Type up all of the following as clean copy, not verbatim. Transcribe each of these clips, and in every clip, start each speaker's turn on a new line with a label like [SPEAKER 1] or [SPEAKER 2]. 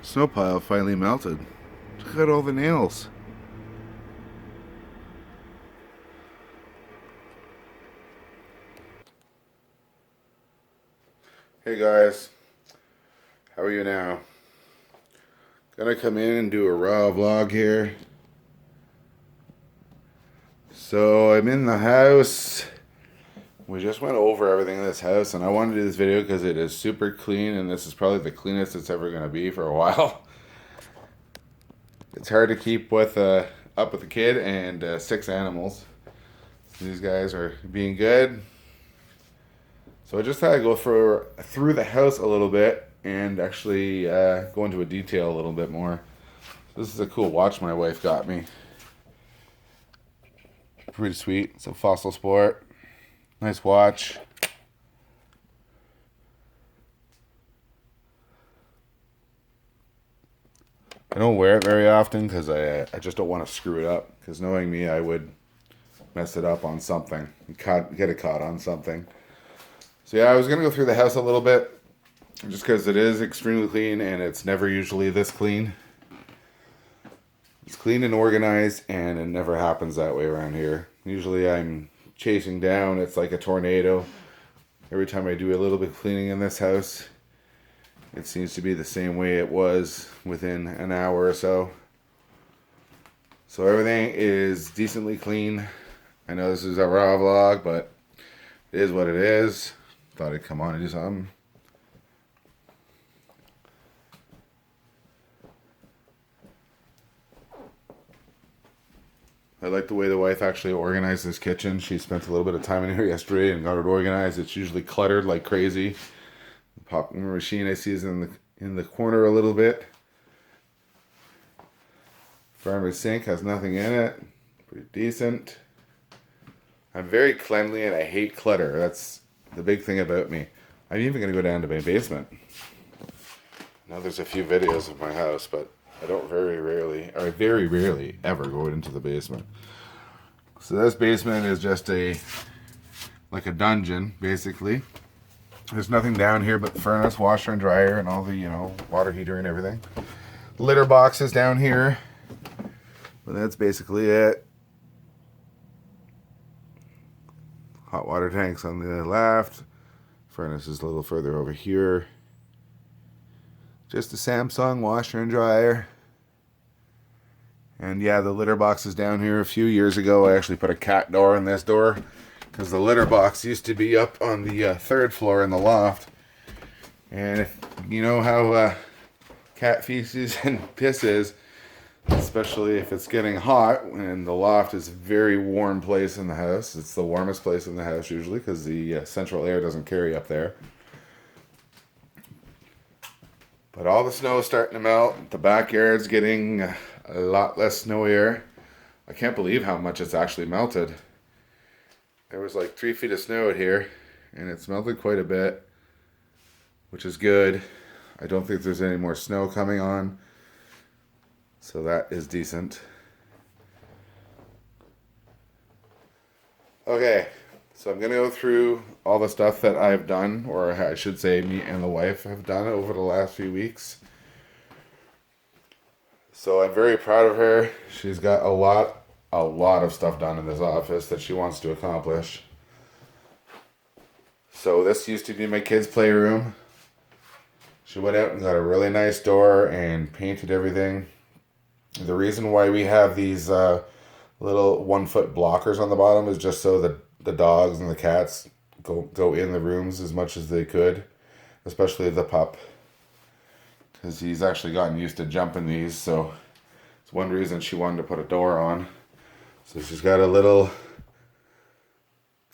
[SPEAKER 1] Snow pile finally melted. Look at all the nails. Hey guys, how are you now? Gonna come in and do a raw vlog here. So I'm in the house. We just went over everything in this house, and I wanted to do this video because it is super clean, and this is probably the cleanest it's ever gonna be for a while. It's hard to keep with up with a kid and 6 animals. So these guys are being good. So I just had to go through the house a little bit and actually go into a detail a little bit more. So this is a cool watch my wife got me. Pretty sweet. It's a Fossil Sport. Nice watch. I don't wear it very often because I just don't want to screw it up. Because knowing me, I would mess it up on something. Get it caught on something. So yeah, I was going to go through the house a little bit. Just because it is extremely clean and it's never usually this clean. It's clean and organized, and it never happens that way around here. Usually I'm chasing down. It's like a tornado. Every time I do a little bit of cleaning in this house, it seems to be the same way it was within an hour or so. So everything is decently clean. I know this is a raw vlog, but it is what it is. Thought I'd come on and do something. I like the way the wife actually organized this kitchen. She spent a little bit of time in here yesterday and got it organized. It's usually cluttered like crazy. The popcorn machine I see is in the corner a little bit. Farmer's sink has nothing in it. Pretty decent. I'm very cleanly and I hate clutter. That's the big thing about me. I'm even going to go down to my basement. Now there's a few videos of my house, but I don't very rarely ever go into the basement. So this basement is just like a dungeon, basically. There's nothing down here but the furnace, washer and dryer, and all the, water heater and everything. Litter boxes down here. But that's basically it. Hot water tanks on the left. Furnace is a little further over here. Just a Samsung washer and dryer. And yeah, the litter box is down here. A few years ago, I actually put a cat door in this door because the litter box used to be up on the third floor in the loft. And if you know how cat feces and piss is, especially if it's getting hot, and the loft is a very warm place in the house. It's the warmest place in the house usually because the central air doesn't carry up there. But all the snow is starting to melt. The backyard's getting a lot less snowier. I can't believe how much it's actually melted. There was like 3 feet of snow out here, and it's melted quite a bit, which is good. I don't think there's any more snow coming on, so that is decent. Okay, so I'm going to go through all the stuff that I've done, or I should say me and the wife have done over the last few weeks. So I'm very proud of her. She's got a lot of stuff done in this office that she wants to accomplish. So this used to be my kids' playroom. She went out and got a really nice door and painted everything. The reason why we have these little 1-foot blockers on the bottom is just so that the dogs and the cats go in the rooms as much as they could, especially the pup, because he's actually gotten used to jumping these. So it's one reason she wanted to put a door on. So she's got a little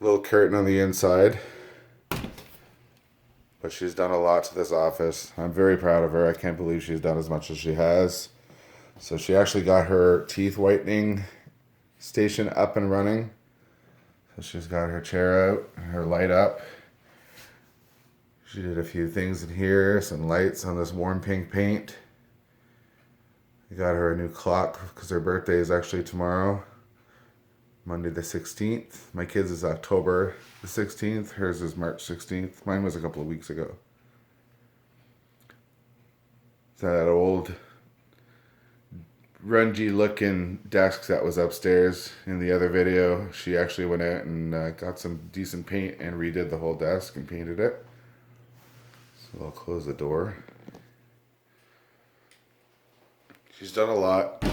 [SPEAKER 1] curtain on the inside, but she's done a lot to this office. I'm very proud of her. I can't believe she's done as much as she has. So she actually got her teeth whitening station up and running. So she's got her chair out, her light up. She did a few things in here, some lights on this warm pink paint. We got her a new clock because her birthday is actually tomorrow, Monday the 16th. My kids is October the 16th. Hers is March 16th. Mine was a couple of weeks ago. that old grungy looking desk that was upstairs in the other video. She actually went out and got some decent paint and redid the whole desk and painted it. So I'll close the door. She's done a lot.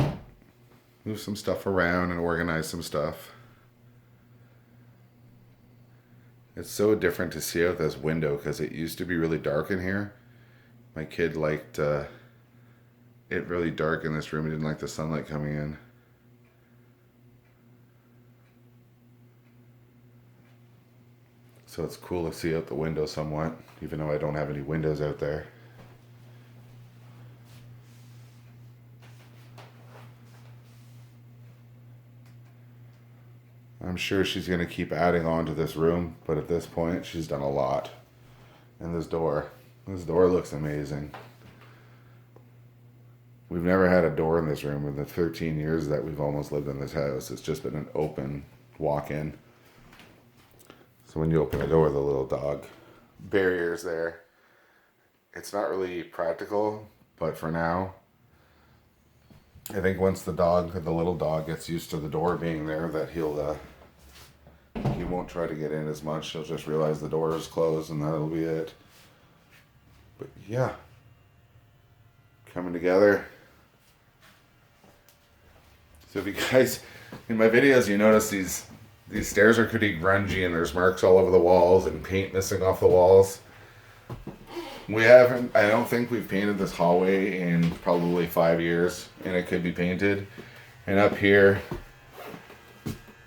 [SPEAKER 1] Moved some stuff around and organized some stuff. It's so different to see out this window because it used to be really dark in here. My kid liked it really dark in this room. He didn't like the sunlight coming in. So it's cool to see out the window somewhat, even though I don't have any windows out there. I'm sure she's going to keep adding on to this room, but at this point, she's done a lot. And this door looks amazing. We've never had a door in this room in the 13 years that we've almost lived in this house. It's just been an open walk-in. So when you open the door, the little dog barrier's there. It's not really practical, but for now, I think once the little dog gets used to the door being there, that he won't try to get in as much. He'll just realize the door is closed and that'll be it. But yeah, coming together. So if you guys, in my videos, you notice these stairs are pretty grungy and there's marks all over the walls and paint missing off the walls. I don't think we've painted this hallway in probably 5 years, and it could be painted. And up here,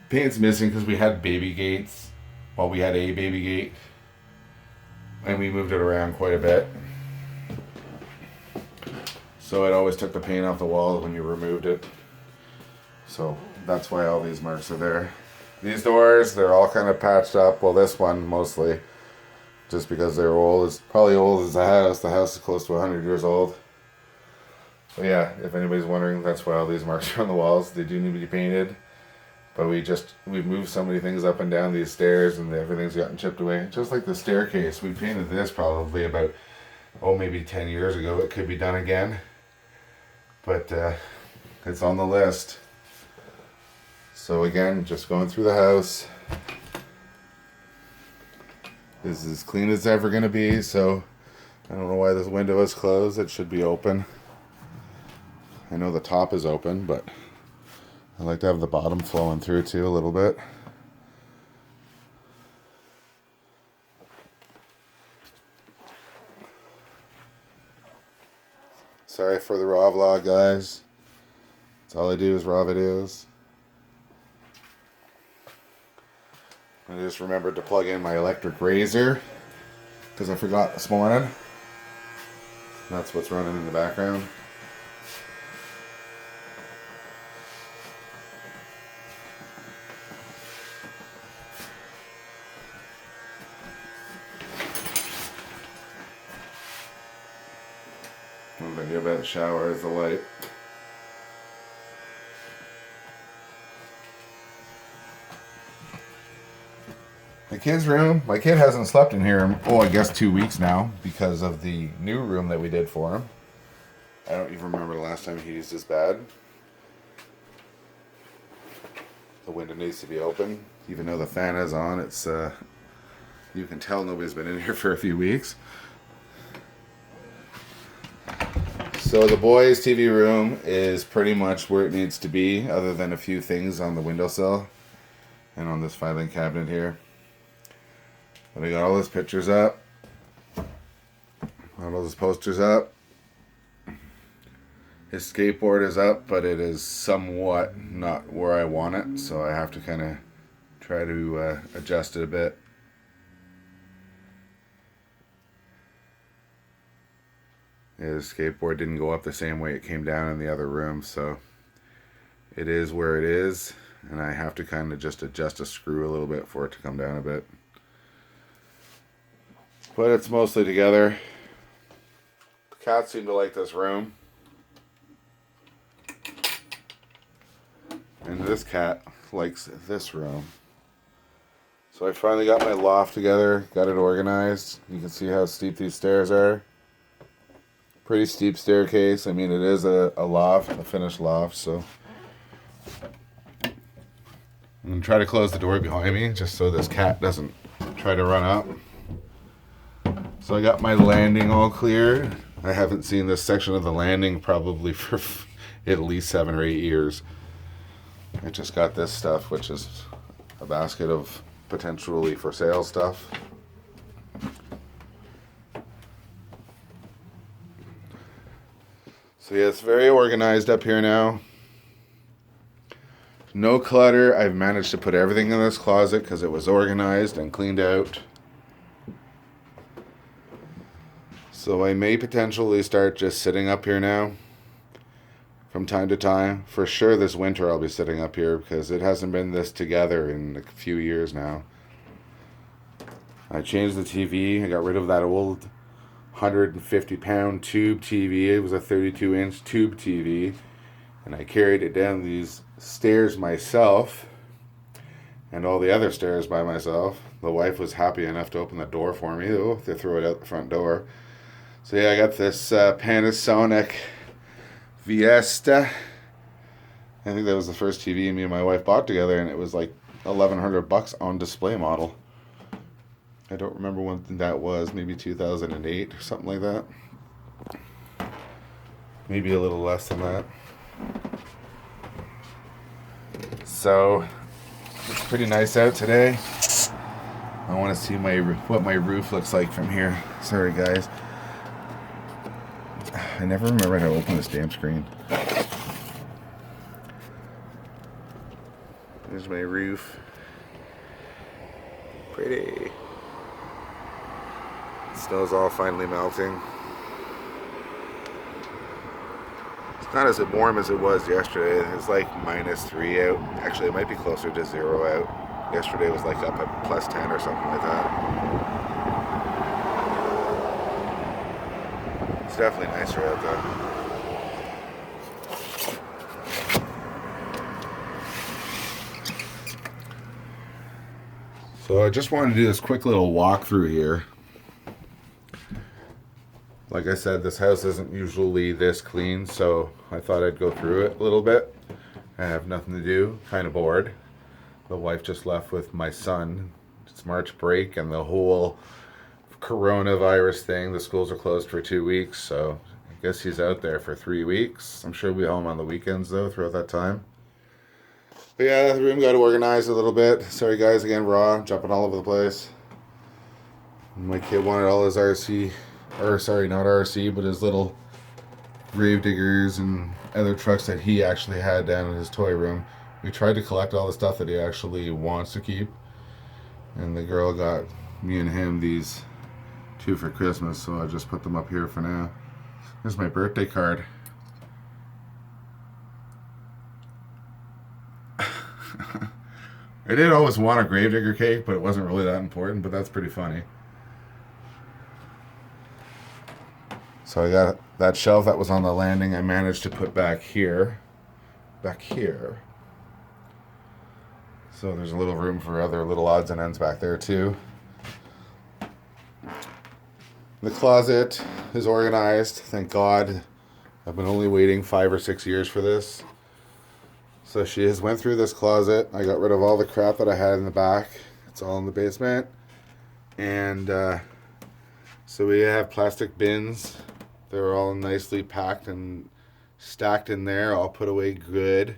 [SPEAKER 1] paint's missing because we had baby gates. Well, we had a baby gate, and we moved it around quite a bit. So it always took the paint off the wall when you removed it. So that's why all these marks are there. These doors, they're all kind of patched up. Well, this one mostly, just because they're old. It's probably old as the house. The house is close to 100 years old. So yeah, if anybody's wondering, that's why all these marks are on the walls. They do need to be painted. But we've moved so many things up and down these stairs and everything's gotten chipped away. Just like the staircase. We painted this probably about, maybe 10 years ago. It could be done again. But it's on the list. So again, just going through the house. This is as clean as it's ever going to be, so I don't know why this window is closed. It should be open. I know the top is open, but I like to have the bottom flowing through too a little bit. Sorry for the raw vlog, guys. That's all I do is raw videos. I just remembered to plug in my electric razor because I forgot this morning. That's what's running in the background. One thing about the shower is the light. The kid's room. My kid hasn't slept in here in, I guess 2 weeks now because of the new room that we did for him. I don't even remember the last time he used his bed. The window needs to be open. Even though the fan is on, it's you can tell nobody's been in here for a few weeks. So the boys' TV room is pretty much where it needs to be, other than a few things on the windowsill and on this filing cabinet here. But I got all his pictures up, all those posters up. His skateboard is up, but it is somewhat not where I want it, so I have to kind of try to adjust it a bit. His skateboard didn't go up the same way it came down in the other room, so it is where it is, and I have to kind of just adjust a screw a little bit for it to come down a bit. But it's mostly together. The cats seem to like this room. And this cat likes this room. So I finally got my loft together, got it organized. You can see how steep these stairs are. Pretty steep staircase. I mean, it is a loft, a finished loft, so I'm gonna try to close the door behind me just so this cat doesn't try to run up. So I got my landing all clear. I haven't seen this section of the landing probably for at least 7 or 8 years. I just got this stuff, which is a basket of potentially for sale stuff. So yeah, it's very organized up here now. No clutter. I've managed to put everything in this closet because it was organized and cleaned out. So I may potentially start just sitting up here now from time to time. For sure this winter I'll be sitting up here because it hasn't been this together in a few years now. I changed the TV. I got rid of that old 150-pound tube TV. It was a 32-inch tube TV. And I carried it down these stairs myself and all the other stairs by myself. The wife was happy enough to open the door for me, though, to throw it out the front door. So yeah, I got this Panasonic Fiesta. I think that was the first TV me and my wife bought together, and it was like $1,100 on display model. I don't remember when that was, maybe 2008 or something like that. Maybe a little less than that. So it's pretty nice out today. I want to see what my roof looks like from here. Sorry guys. I never remember how to open this damn screen. There's my roof. Pretty. Snow's all finally melting. It's not as warm as it was yesterday. It's like -3 out. Actually, it might be closer to 0 out. Yesterday was like up at +10 or something like that. It's definitely nicer out though. So I just wanted to do this quick little walkthrough here. Like I said, this house isn't usually this clean, so I thought I'd go through it a little bit. I have nothing to do, kind of bored. The wife just left with my son. It's March break and the whole coronavirus thing. The schools are closed for 2 weeks, so I guess he's out there for 3 weeks. I'm sure he'll be home on the weekends though throughout that time. But yeah, the room got organized a little bit. Sorry guys, again, raw, jumping all over the place. My kid wanted all his RC, or sorry, not RC, but his little grave diggers and other trucks that he actually had down in his toy room. We tried to collect all the stuff that he actually wants to keep, and the girl got me and him these 2 for Christmas, so I just put them up here for now. Here's my birthday card. I did always want a gravedigger cake, but it wasn't really that important, but that's pretty funny. So I got that shelf that was on the landing I managed to put back here. Back here. So there's a little room for other little odds and ends back there too. The closet is organized, thank God. I've been only waiting 5 or 6 years for this. So she has went through this closet. I got rid of all the crap that I had in the back. It's all in the basement. And so we have plastic bins. They're all nicely packed and stacked in there, all put away good.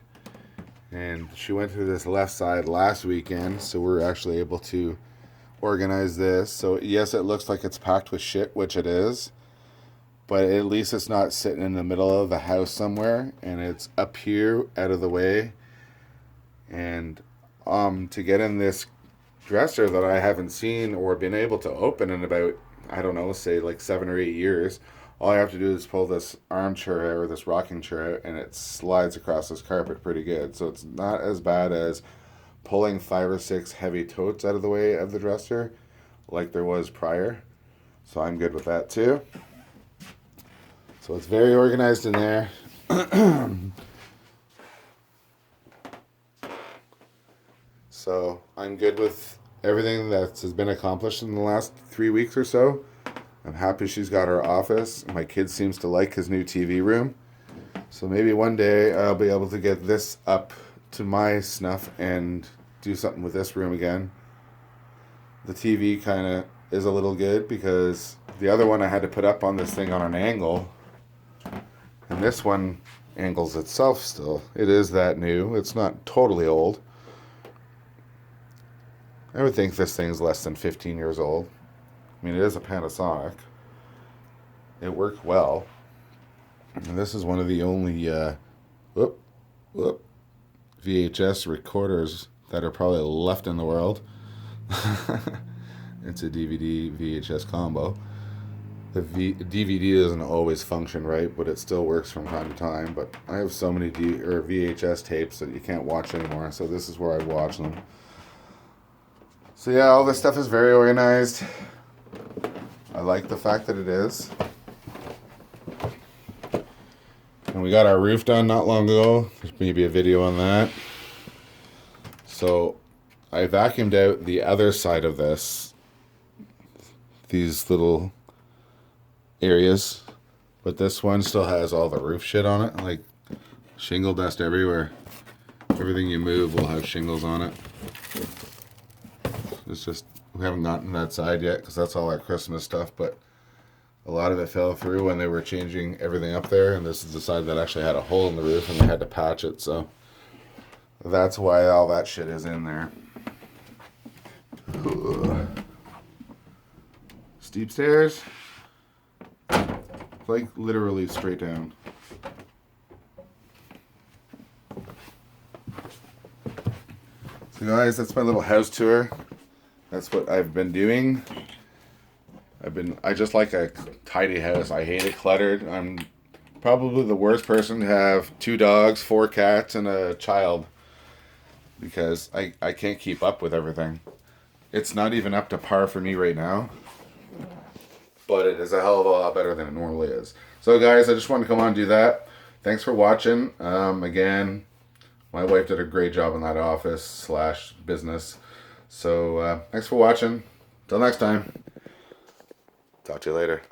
[SPEAKER 1] And she went through this left side last weekend, so we're actually able to organize this. So yes, it looks like it's packed with shit, which it is. But at least it's not sitting in the middle of the house somewhere, and it's up here out of the way. And to get in this dresser that I haven't seen or been able to open in about, I don't know, say like 7 or 8 years, all I have to do is pull this armchair or this rocking chair out, and it slides across this carpet pretty good. So it's not as bad as pulling 5 or 6 heavy totes out of the way of the dresser like there was prior. So I'm good with that too. So it's very organized in there. So I'm good with everything that has been accomplished in the last 3 weeks or so. I'm happy she's got her office. My kid seems to like his new TV room. So maybe one day I'll be able to get this up to my snuff and do something with this room again. The TV kind of is a little good because the other one I had to put up on this thing on an angle. And this one angles itself still. It is that new. It's not totally old. I would think this thing's less than 15 years old. I mean, it is a Panasonic. It worked well. And this is one of the only VHS recorders that are probably left in the world. It's a DVD VHS combo. The DVD doesn't always function right, but it still works from time to time. But I have so many VHS tapes that you can't watch anymore, so this is where I watch them. So yeah, all this stuff is very organized. I like the fact that it is. And we got our roof done not long ago. There's maybe a video on that. So I vacuumed out the other side of this. These little areas. But this one still has all the roof shit on it. Like shingle dust everywhere. Everything you move will have shingles on it. It's just, we haven't gotten that side yet because that's all our Christmas stuff. But a lot of it fell through when they were changing everything up there. And this is the side that actually had a hole in the roof and they had to patch it. So that's why all that shit is in there. Steep stairs. Like literally straight down. So guys, that's my little house tour. That's what I've been doing. I just like a tidy house. I hate it cluttered. I'm probably the worst person to have 2 dogs, 4 cats, and a child. Because I can't keep up with everything. It's not even up to par for me right now. But it is a hell of a lot better than it normally is. So guys, I just wanted to come on and do that. Thanks for watching. Again, my wife did a great job in that office / business. So thanks for watching. Till next time. Talk to you later.